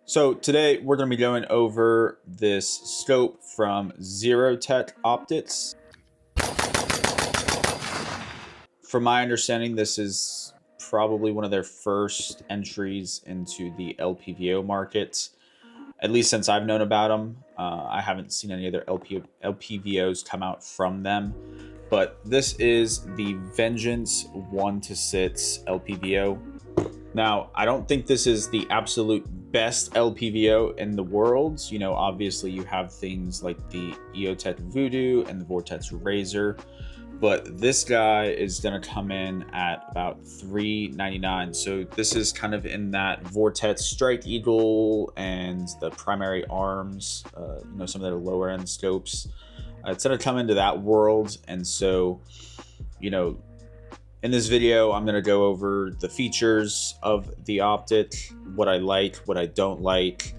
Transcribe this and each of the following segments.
So today we're going to be going over this scope from Zerotech Optics. From my understanding, this is probably one of their first entries into the LPVO market, at least since I've known about them. I haven't seen any other LPVOs come out from them, but this is the Vengeance 1 to 6 LPVO. Now, I don't think this is the absolute best LPVO in the world. You know, obviously you have things like the Zerotech Voodoo and the Vortex Razor, but this guy is going to come in at about $3.99. So this is kind of in that Vortex Strike Eagle and the primary arms, some of their lower end scopes. It's going to come into that world. And so, in this video, I'm going to go over the features of the optic, what I like, what I don't like,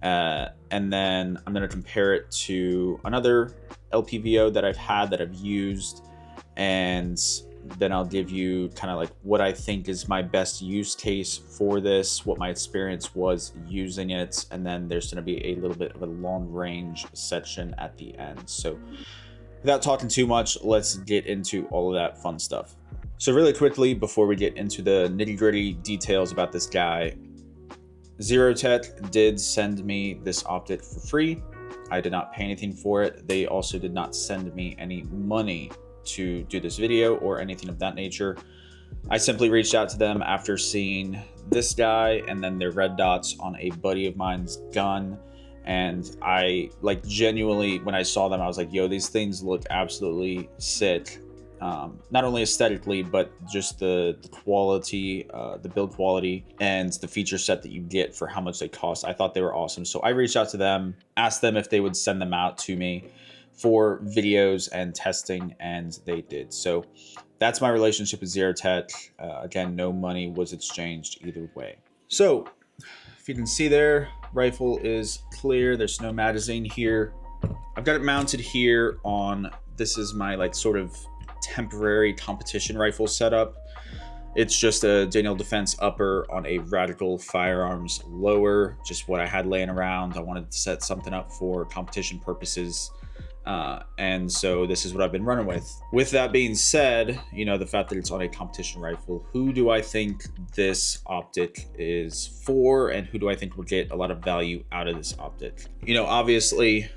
and then I'm going to compare it to another LPVO that I've used, and then I'll give you kind of like what I think is my best use case for this, what my experience was using it, and then there's going to be a little bit of a long range section at the end. So without talking too much, let's get into all of that fun stuff. So really quickly, before we get into the nitty-gritty details about this guy, Zerotech did send me this optic for free. I did not pay anything for it. They also did not send me any money to do this video or anything of that nature. I simply reached out to them after seeing this guy and then their red dots on a buddy of mine's gun. And I genuinely, when I saw them, I was like, yo, these things look absolutely sick. Not only aesthetically, but just the quality, the build quality, and the feature set that you get for how much they cost. I thought they were awesome. So I reached out to them, asked them if they would send them out to me for videos and testing, and they did. So that's my relationship with Zerotech. Again, no money was exchanged either way. So if you can see there, rifle is clear. There's no magazine here. I've got it mounted here on, this is my sort of temporary competition rifle setup. It's just a Daniel Defense upper on a Radical Firearms lower, just what I had laying around. I wanted to set something up for competition purposes, and so this is what I've been running with. With that being said, the fact that it's on a competition rifle, who do I think this optic is for, and who do I think will get a lot of value out of this optic? Obviously,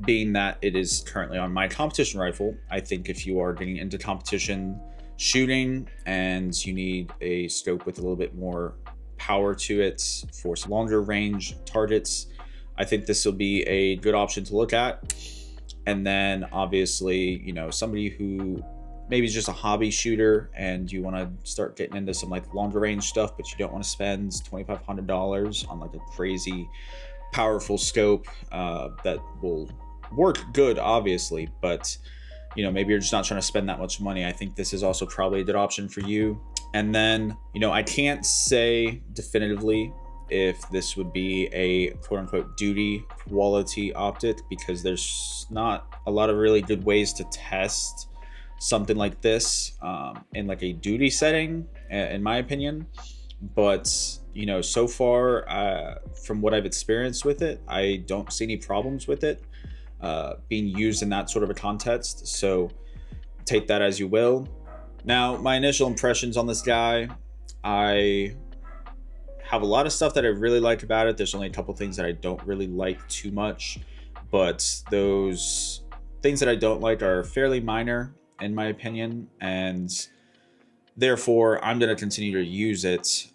being that it is currently on my competition rifle, I think if you are getting into competition shooting and you need a scope with a little bit more power to it for some longer range targets, I think this will be a good option to look at. And then obviously, somebody who maybe is just a hobby shooter and you want to start getting into some longer range stuff, but you don't want to spend $2,500 on a crazy powerful scope that will work good, obviously, but maybe you're just not trying to spend that much money. I think this is also probably a good option for you. And then I can't say definitively if this would be a quote-unquote duty quality optic, because there's not a lot of really good ways to test something like this in a duty setting, in my opinion. But so far, from what I've experienced with it, I don't see any problems with it being used in that sort of a context. So take that as you will. Now, my initial impressions on this guy, I have a lot of stuff that I really like about it. There's only a couple things that I don't really like too much, but those things that I don't like are fairly minor in my opinion, and therefore I'm going to continue to use it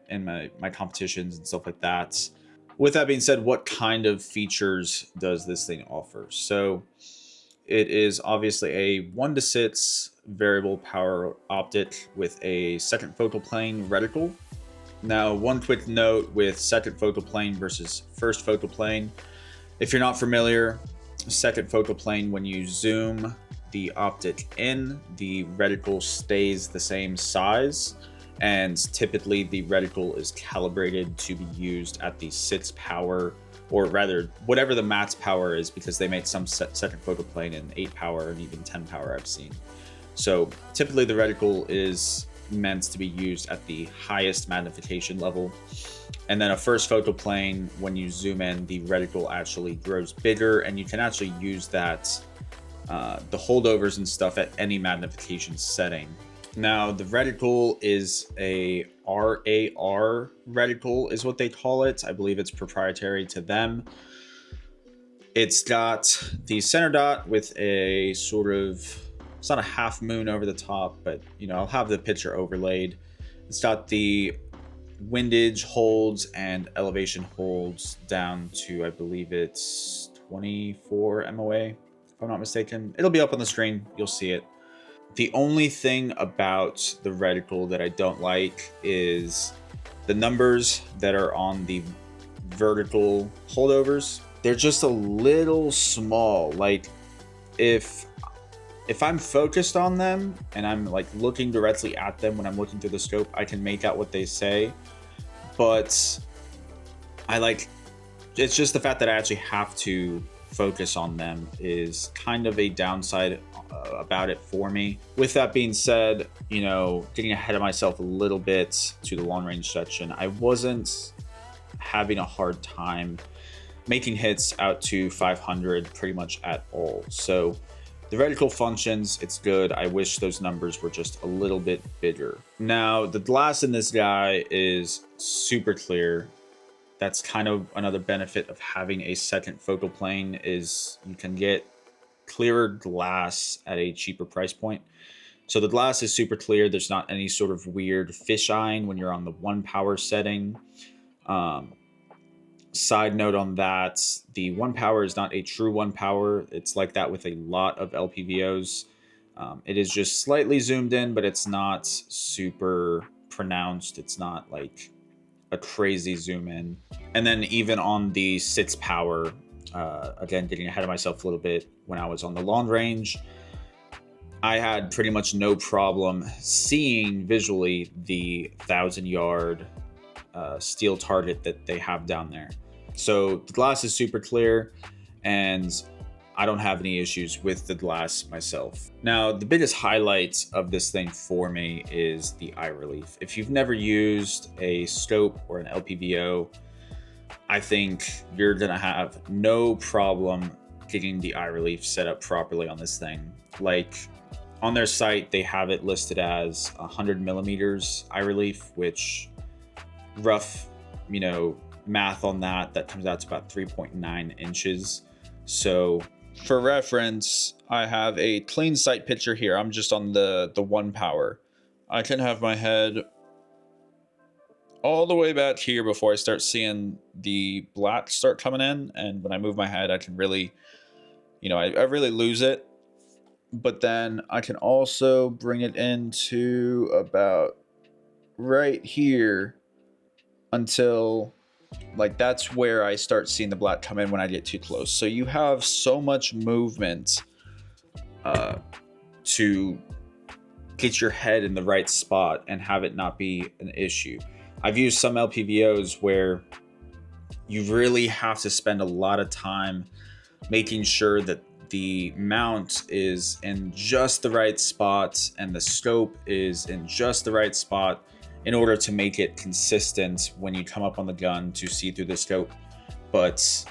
in my competitions and stuff like that. With that being said, what kind of features does this thing offer? So it is obviously a 1 to 6 variable power optic with a second focal plane reticle. Now, one quick note with second focal plane versus first focal plane. If you're not familiar, second focal plane, when you zoom the optic in, the reticle stays the same size, and typically the reticle is calibrated to be used at the 6 power, or rather whatever the max power is, because they make some second focal plane in 8 power and even 10 power I've seen. So typically the reticle is meant to be used at the highest magnification level. And then a first focal plane, when you zoom in, the reticle actually grows bigger, and you can actually use that, the holdovers and stuff at any magnification setting. Now, the reticle is a RAR reticle, is what they call it. I believe it's proprietary to them. It's got the center dot with a sort of, it's not a half moon over the top, but you know, I'll have the picture overlaid. It's got the windage holds and elevation holds down to, I believe it's 24 MOA, if I'm not mistaken. It'll be up on the screen, you'll see it. The only thing about the reticle that I don't like is the numbers that are on the vertical holdovers. They're just a little small. Like if I'm focused on them and I'm like looking directly at them when I'm looking through the scope, I can make out what they say. But it's just the fact that I actually have to focus on them is kind of a downside about it for me. With that being said, you know, getting ahead of myself a little bit to the long range section, I wasn't having a hard time making hits out to 500 pretty much at all. So the reticle functions, it's good. I wish those numbers were just a little bit bigger. Now, the glass in this guy is super clear. That's kind of another benefit of having a second focal plane, is you can get clearer glass at a cheaper price point. So the glass is super clear. There's not any sort of weird fisheye when you're on the 1 power setting. Side note on that, the 1 power is not a true 1 power. It's like that with a lot of LPVOs. It is just slightly zoomed in, but it's not super pronounced. It's not like a crazy zoom in. And then even on the 6 power, again, getting ahead of myself a little bit, when I was on the long range, I had pretty much no problem seeing visually the 1,000-yard steel target that they have down there. So the glass is super clear, and I don't have any issues with the glass myself. Now, the biggest highlight of this thing for me is the eye relief. If you've never used a scope or an LPVO, I think you're gonna have no problem getting the eye relief set up properly on this thing. Like, on their site, they have it listed as 100 millimeters eye relief, which rough, you know, math on that comes out to about 3.9 inches. So for reference, I have a clean sight picture here. I'm just on the 1 power. I can have my head all the way back here before I start seeing the black start coming in, and when I move my head, I can really, you know, I really lose it. But then I can also bring it into about right here until, like, that's where I start seeing the black come in when I get too close. So you have so much movement to get your head in the right spot and have it not be an issue. I've used some LPVOs where you really have to spend a lot of time making sure that the mount is in just the right spot and the scope is in just the right spot in order to make it consistent when you come up on the gun to see through the scope. But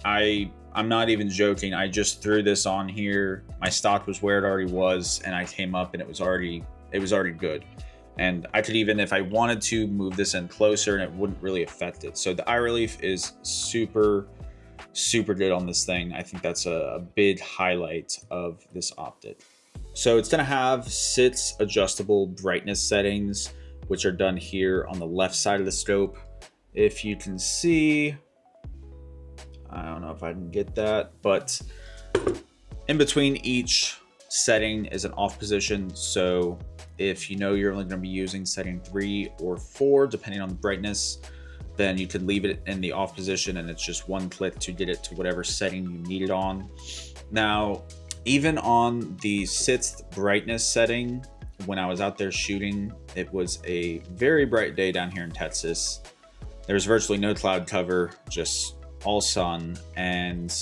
I'm not even joking. I just threw this on here. My stock was where it already was, and I came up and it was already good. And I could even, if I wanted to, move this in closer and it wouldn't really affect it. So the eye relief is super good on this thing. I think that's a big highlight of this optic. So it's going to have 6 adjustable brightness settings, which are done here on the left side of the scope. If you can see, I don't know if I can get that, but in between each setting is an off position. So if you know you're only going to be using setting 3 or 4, depending on the brightness, then you could leave it in the off position and it's just one click to get it to whatever setting you need it on. Now, even on the 6th brightness setting, when I was out there shooting, it was a very bright day down here in Texas. There was virtually no cloud cover, just all sun, and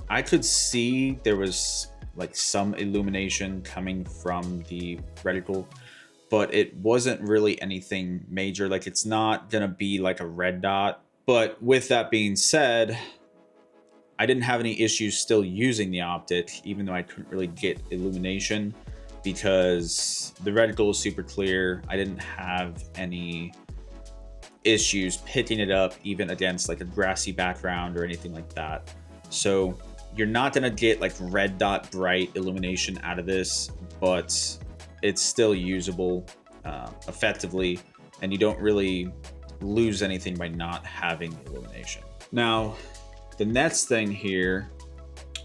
I could see there was like some illumination coming from the reticle, but it wasn't really anything major. Like, it's not gonna be like a red dot. But with that being said, I didn't have any issues still using the optic, even though I couldn't really get illumination, because the reticle is super clear. I didn't have any issues picking it up even against like a grassy background or anything like that. So you're not gonna get like red dot bright illumination out of this, but it's still usable effectively, and you don't really lose anything by not having illumination. Now, the next thing here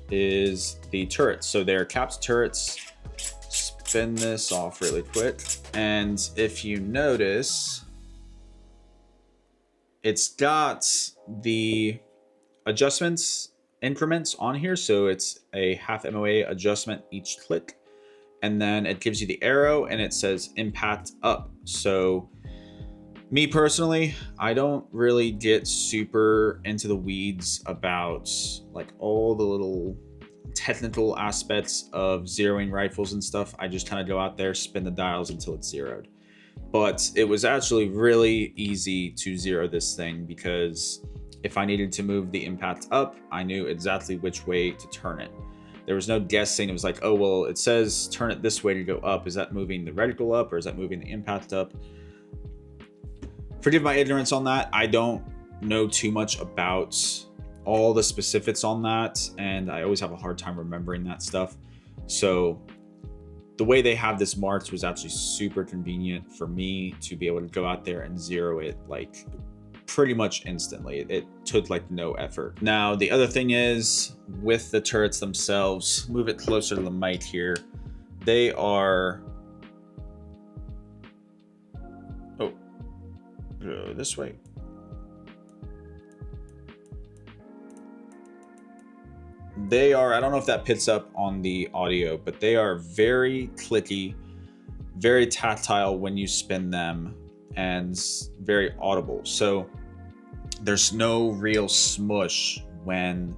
is the turrets. So they're capped turrets. Spin this off really quick. And if you notice, it's got the adjustments increments on here. So it's a half MOA adjustment each click. And then it gives you the arrow and it says impact up. So me personally, I don't really get super into the weeds about like all the little technical aspects of zeroing rifles and stuff. I just kind of go out there, spin the dials until it's zeroed. But it was actually really easy to zero this thing, because if I needed to move the impact up, I knew exactly which way to turn it. There was no guessing. It was like, oh, well, it says turn it this way to go up. Is that moving the reticle up, or is that moving the impact up? Forgive my ignorance on that. I don't know too much about all the specifics on that, and I always have a hard time remembering that stuff. So the way they have this marked was actually super convenient for me to be able to go out there and zero it like pretty much instantly. It took like no effort. Now, the other thing is with the turrets themselves, move it closer to the mic here. They are, oh, go this way. They are, I don't know if that picks up on the audio, but they are very clicky, very tactile when you spin them, and very audible. So there's no real smush when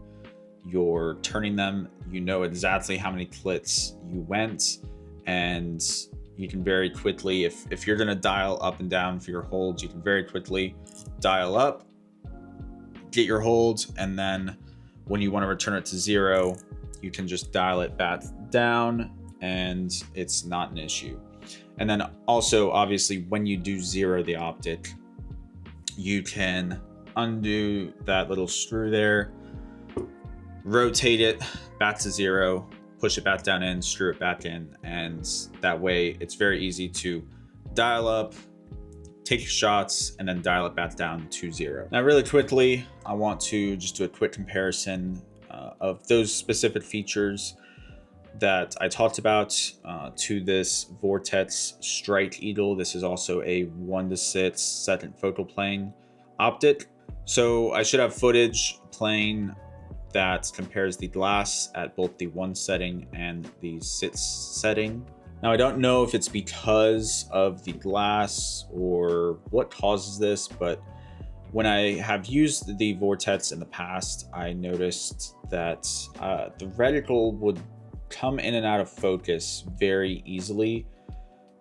you're turning them. You know exactly how many clicks you went, and you can very quickly, if you're gonna dial up and down for your holds, you can very quickly dial up, get your holds, and then when you want to return it to zero, you can just dial it back down and it's not an issue. And then also, obviously, when you do zero the optic, you can undo that little screw there, rotate it back to zero, push it back down in, screw it back in, and that way it's very easy to dial up, take shots, and then dial it back down to zero. Now, really quickly, I want to just do a quick comparison of those specific features that I talked about to this Vortex Strike Eagle. This is also a 1:6 second focal plane optic. So I should have footage playing that compares the glass at both the 1 setting and the 6 setting. Now, I don't know if it's because of the glass or what causes this, but when I have used the Vortex in the past, I noticed that the reticle would come in and out of focus very easily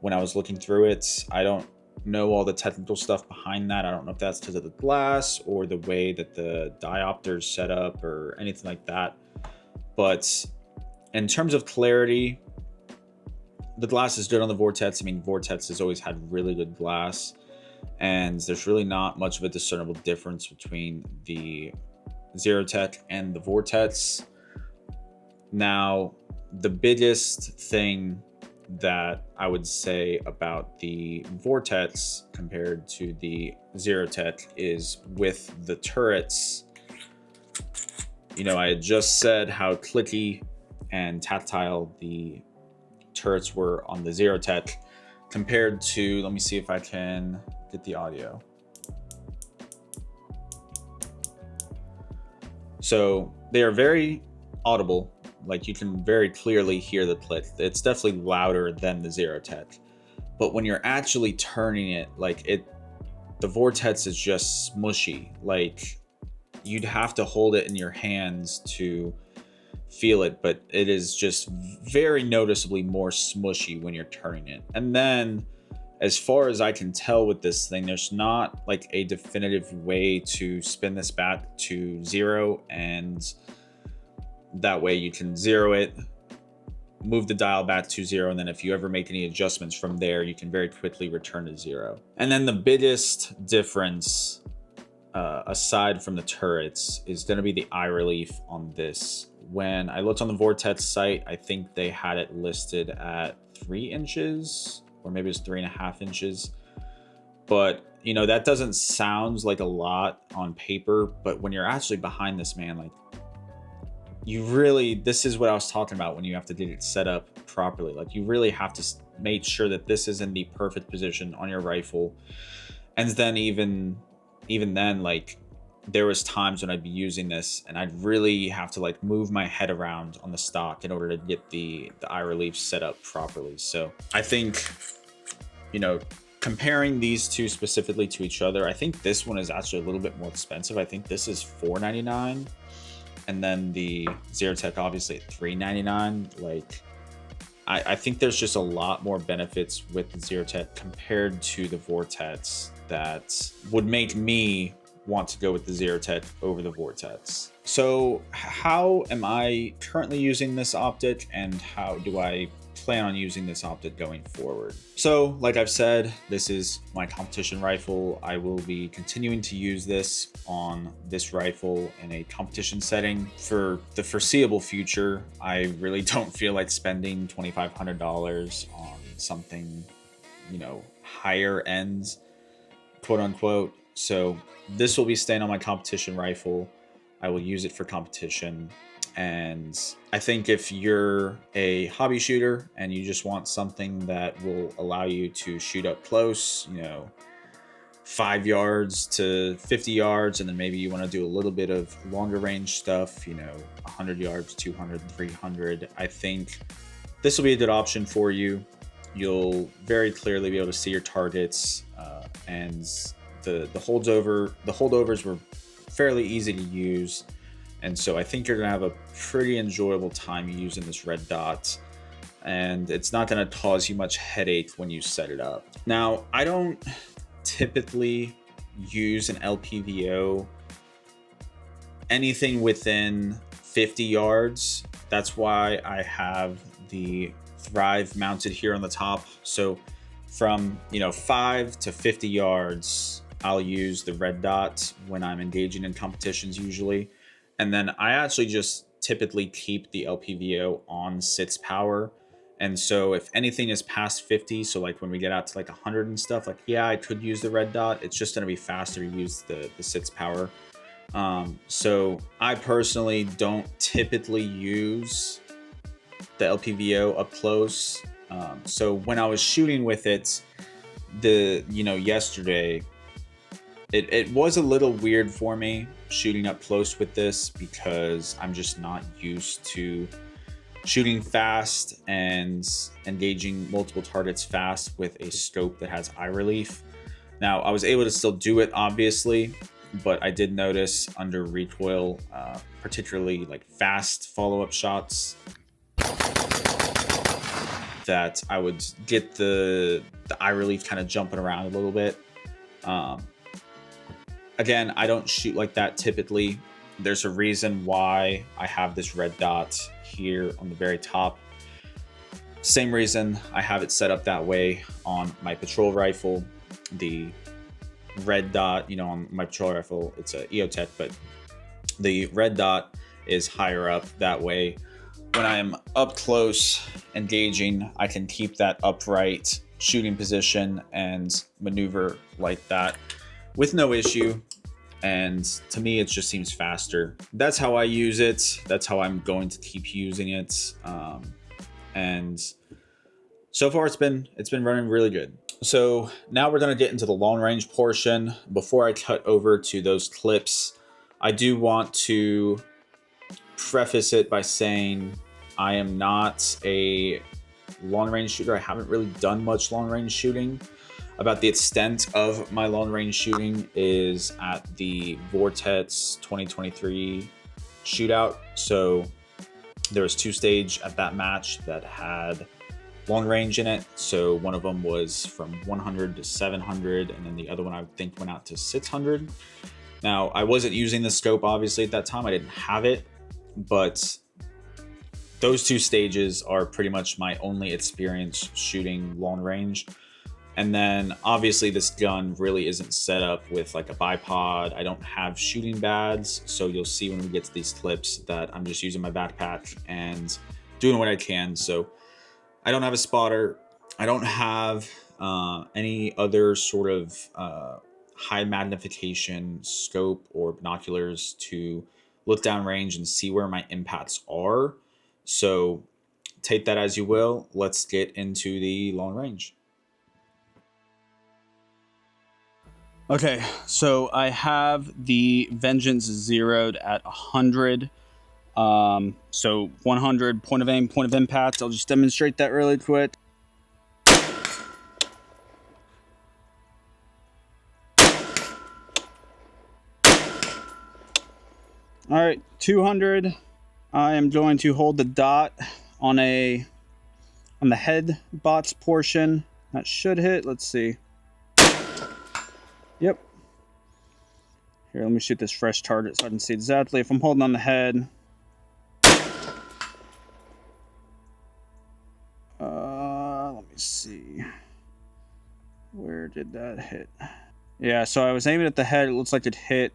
when I was looking through it. I don't know all the technical stuff behind that. I don't know if that's because of the glass or the way that the diopter's set up or anything like that. But in terms of clarity, the glass is good on the Vortex. I mean, Vortex has always had really good glass, and there's really not much of a discernible difference between the Zerotech and the Vortex. Now, the biggest thing that I would say about the Vortex compared to the Zerotech is with the turrets. You know, I had just said how clicky and tactile the turrets were on the Zerotech compared to, let me see if I can get the audio. So they are very audible. Like, you can very clearly hear the click. It's definitely louder than the Zerotech. But when you're actually turning it, like the Vortex is just smushy. Like, you'd have to hold it in your hands to feel it, but it is just very noticeably more smushy when you're turning it. And then as far as I can tell with this thing, there's not like a definitive way to spin this back to 0, and that way you can 0 it, move the dial back to 0, and then if you ever make any adjustments from there, you can very quickly return to 0. And then the biggest difference, aside from the turrets, is going to be the eye relief on this. When I looked on the Vortex site, I think they had it listed at 3 inches, or maybe it's 3.5 inches. But, you know, that doesn't sound like a lot on paper, but when you're actually behind this, man, like, you really, this is what I was talking about when you have to get it set up properly. Like, you really have to make sure that this is in the perfect position on your rifle. And then even then, like, there was times when I'd be using this and I'd really have to like move my head around on the stock in order to get the eye relief set up properly. So I think, you know, comparing these two specifically to each other, I think this one is actually a little bit more expensive. I think this is $4.99, and then the Zerotech obviously at $3.99. Like, I think there's just a lot more benefits with the Zerotech compared to the Vortex that would make me want to go with the Zerotech over the Vortex. So how am I currently using this optic, and how do I plan on using this optic going forward? So like I've said, this is my competition rifle. I will be continuing to use this on this rifle in a competition setting for the foreseeable future. I really don't feel like spending $2,500 on something, you know, higher end, quote unquote. So this will be staying on my competition rifle. I will use it for competition. And I think if you're a hobby shooter and you just want something that will allow you to shoot up close, you know, 5 yards to 50 yards, and then maybe you want to do a little bit of longer range stuff, you know, 100 yards, 200, 300, I think this will be a good option for you. You'll very clearly be able to see your targets, and the holdovers were fairly easy to use. And so I think you're going to have a pretty enjoyable time using this red dot, and it's not going to cause you much headache when you set it up. Now, I don't typically use an LPVO anything within 50 yards. That's why I have the Thrive mounted here on the top. So from, you know, 5 to 50 yards, I'll use the red dot when I'm engaging in competitions usually. And then I actually just typically keep the LPVO on sits power. And so if anything is past 50, so like when we get out to like 100 and stuff, like, yeah, I could use the red dot. It's just going to be faster to use the sits power. So I personally don't typically use the LPVO up close. So when I was shooting with it, yesterday, it was a little weird for me shooting up close with this, because I'm just not used to shooting fast and engaging multiple targets fast with a scope that has eye relief. Now, I was able to still do it, obviously, but I did notice under recoil, particularly like fast follow-up shots, that I would get the eye relief kind of jumping around a little bit. Again, I don't shoot like that typically. There's a reason why I have this red dot here on the very top. Same reason I have it set up that way on my patrol rifle. The red dot, you know, on my patrol rifle, it's a EOTech, but the red dot is higher up. That way, when I am up close engaging, I can keep that upright shooting position and maneuver like that with no issue. And to me, it just seems faster. That's how I use it. That's how I'm going to keep using it. And so far it's been running really good. So now we're going to get into the long range portion. Before I cut over to those clips, I do want to preface it by saying I am not a long range shooter. I haven't really done much long range shooting. About the extent of my long range shooting is at the Vortex 2023 shootout. So there was 2 stage at that match that had long range in it. So one of them was from 100 to 700, and then the other one I think went out to 600. Now, I wasn't using the scope obviously at that time. I didn't have it, but those two stages are pretty much my only experience shooting long range. And then obviously this gun really isn't set up with like a bipod. I don't have shooting bads, so you'll see when we get to these clips that I'm just using my backpack and doing what I can. So I don't have a spotter. I don't have any other sort of high magnification scope or binoculars to look down range and see where my impacts are. So take that as you will. Let's get into the long range. Okay, so I have the Vengeance zeroed at 100. So 100 point of aim, point of impact. I'll just demonstrate that really quick. All right, 200. I am going to hold the dot on the head bots portion. That should hit. Let's see. Yep. Here, let me shoot this fresh target so I can see exactly if I'm holding on the head. Let me see. Where did that hit? Yeah, so I was aiming at the head. It looks like it hit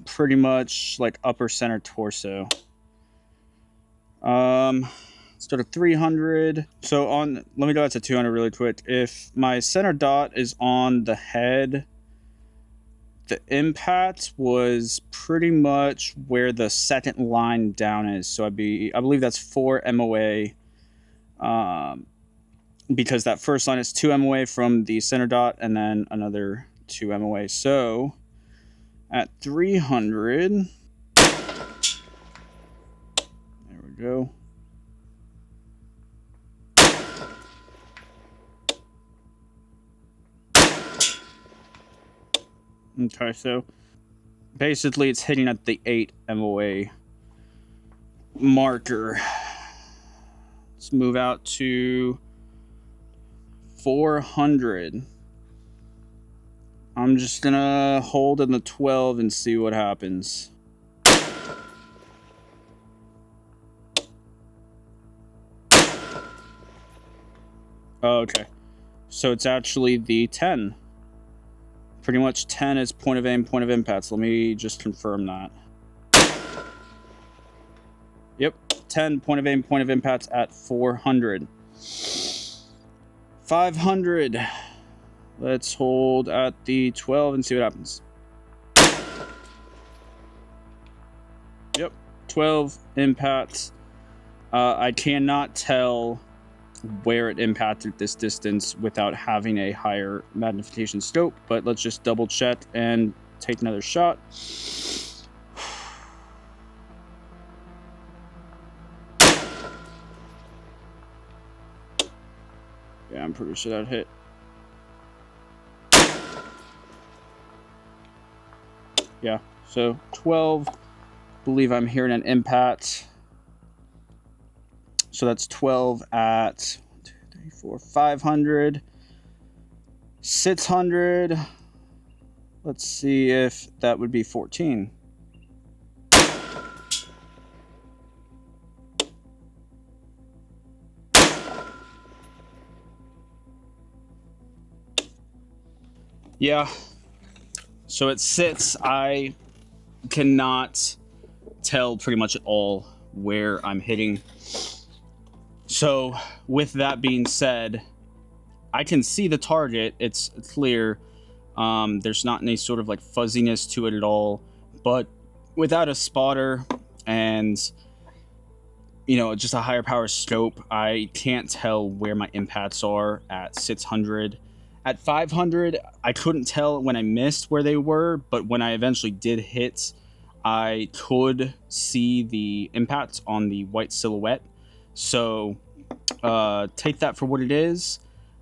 pretty much like upper center torso. Let's go to 300. So let me go out to 200 really quick. If my center dot is on the head, the impact was pretty much where the second line down is. So I believe that's 4 MOA. Because that first line is 2 MOA from the center dot and then another 2 MOA. So at 300, there we go. Okay, so basically it's hitting at the 8 MOA marker. Let's move out to 400. I'm just gonna hold in the 12 and see what happens. Okay, so it's actually the 10. Pretty much 10 is point of aim, point of impact. Let me just confirm that. Yep, 10 point of aim, point of impact at 400. 500. Let's hold at the 12 and see what happens. Yep, 12 impacts. I cannot tell where it impacted this distance without having a higher magnification scope, but let's just double check and take another shot. Yeah, I'm pretty sure that hit. Yeah, so 12. Believe I'm hearing an impact. So that's 12 at 1, 2, 3, 4, 500, 600. Let's see if that would be 14. Yeah. So it sits. I cannot tell pretty much at all where I'm hitting. So with that being said, I can see the target. It's clear. There's not any sort of like fuzziness to it at all. But without a spotter and, you know, just a higher power scope, I can't tell where my impacts are at 600. At 500, I couldn't tell when I missed where they were, but when I eventually did hit, I could see the impact on the white silhouette. So take that for what it is.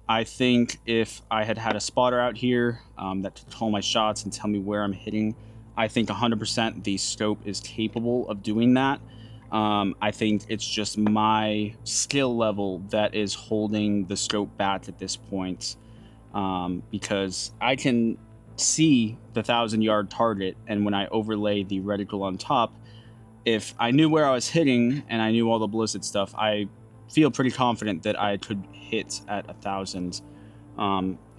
I think if I had a spotter out here that could call my shots and tell me where I'm hitting, I think 100% the scope is capable of doing that. I think it's just my skill level that is holding the scope back at this point, because I can see the 1,000-yard target, and when I overlay the reticle on top, if I knew where I was hitting and I knew all the ballistic stuff, I feel pretty confident that I could hit at 1,000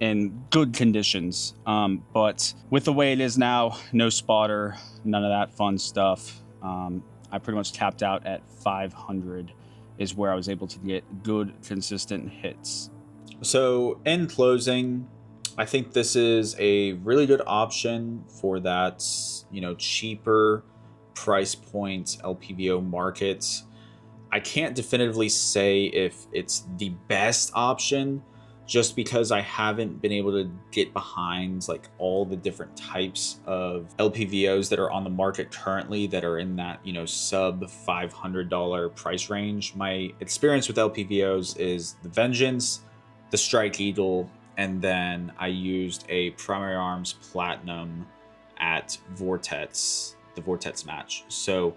in good conditions. But with the way it is now, no spotter, none of that fun stuff. I pretty much tapped out at 500 is where I was able to get good, consistent hits. So in closing, I think this is a really good option for that, cheaper price point LPVO market. I can't definitively say if it's the best option, just because I haven't been able to get behind like all the different types of LPVOs that are on the market currently that are in that, sub $500 price range. My experience with LPVOs is the Vengeance, the Strike Eagle, and then I used a Primary Arms Platinum at Vortex, the Vortex match. So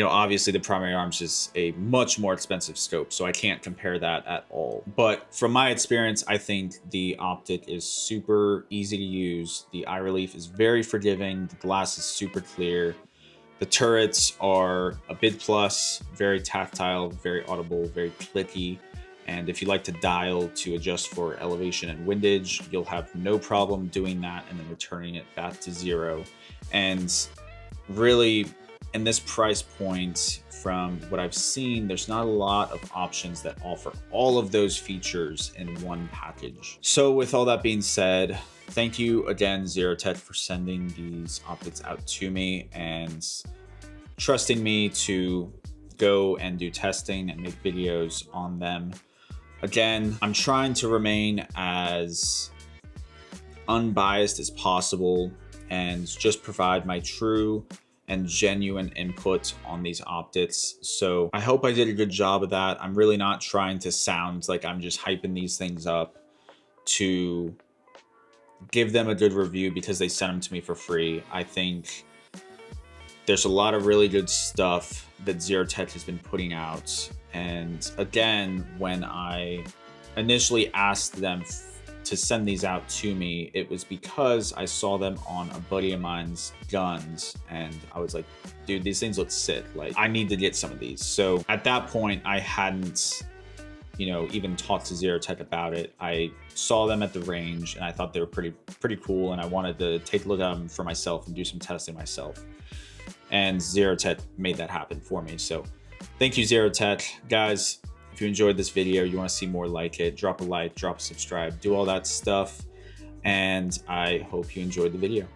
obviously the Primary Arms is a much more expensive scope, so I can't compare that at all. But from my experience, I think the optic is super easy to use. The eye relief is very forgiving. The glass is super clear. The turrets are a bid plus, very tactile, very audible, very clicky. And if you like to dial to adjust for elevation and windage, you'll have no problem doing that and then returning it back to zero. And really, in this price point, from what I've seen, there's not a lot of options that offer all of those features in one package. So with all that being said, thank you again, Zerotech, for sending these optics out to me and trusting me to go and do testing and make videos on them. Again, I'm trying to remain as unbiased as possible and just provide my true and genuine input on these optics. So I hope I did a good job of that. I'm really not trying to sound like I'm just hyping these things up to give them a good review because they sent them to me for free. I think there's a lot of really good stuff that Zerotech has been putting out. And again, when I initially asked them to send these out to me, it was because I saw them on a buddy of mine's guns and I was like, dude, these things look sick. Like, I need to get some of these. So at that point, I hadn't, even talked to Zerotech about it. I saw them at the range and I thought they were pretty cool, and I wanted to take a look at them for myself and do some testing myself. And Zerotech made that happen for me. So thank you, Zerotech. Guys, if you enjoyed this video, you want to see more like it, drop a like, drop a subscribe, do all that stuff. And I hope you enjoyed the video.